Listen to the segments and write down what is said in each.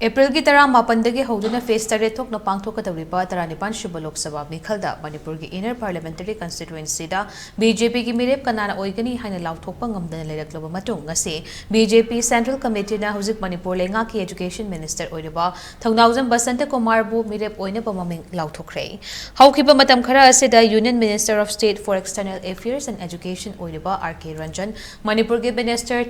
April ki tara mapandagi hoduna face tare thok na pangthok katawriba tara nipan shuba Lok Sabha mikhalda Manipur ki inner parliamentary constituency da BJP ki mirep kanana oiragani haina lauthokpa ngamdana leiraklaba matung ngasi BJP Central Committee na hojik Manipur lenga ki Education Minister oiriba Th.Bashanta Kumarna bu mirep oina pamaming lauthokre haukiba matam khara asida Union Minister of State for External Affairs and Education oiriba R.K. Ranjan Manipur ki Minister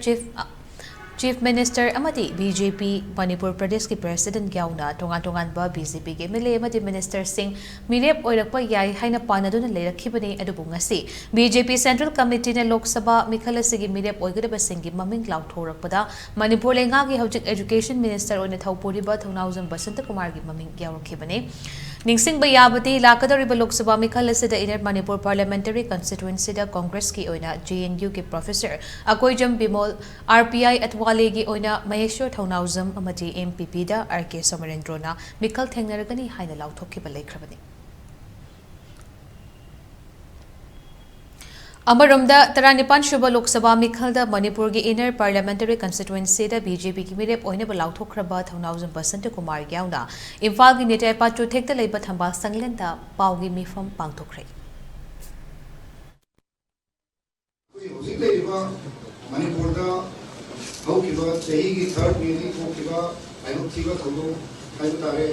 Chief Minister amati BJP Manipur Pradesh ki President Gyauna tongan ba BJP ke MLA amati Minister Singh mirep oirakpa yai haina panaduna leirakibani adubu ngasi BJP Central Committee na Lok Sabha mikhalda sigi mirep oigadaba singi maming lauthorakpada Manipur lenga ki hojik Education Minister oina thauporiba Th.Bashanta Kumarna gi maming gyaurakibani Ningsing bayabati lakadariba Lok Sabha mikhalda sida inner Manipur Parliamentary Constituency da Congress ki oina JNU ki Professor Akoijam Bimol RPI at Walegi oina Maheshwar Th.Bashanta amati MPP da R.K. Somarendrona mikhal thengnaragani haina lauthokkiba leikrabani Amarumda Taranipan Shuba Lok Sabha mikhalda Manipur ki inner parliamentary constituency da BJP ki mirep oina ba lauthokraba Th.Bashanta Kumarna Gyauna Imphal ki Nete Patru thekta leiba thamba sanglenta paugi mifam pangthokre Manipur da haukiba chahi third meeting haukiba ayuthiba thodo ayutare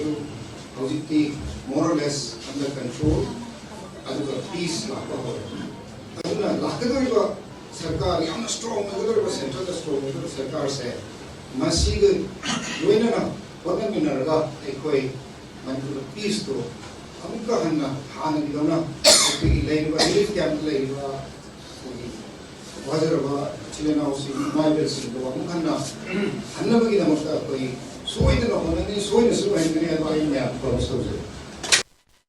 hojikti more or less under control aduga peace lakwa aduna lakadoriba sarkar yamna strong adoriba central da strong adoriba sarkar se masiga loina na hodan minaraga ekoi Manipur peace to amukka hanna hana digona ekoi leiba relief camp leiba Wajaraba Chilena si Maiber si do amukhanna hanna bagi namakta koi soina no hanani soina su hanani adai me apko so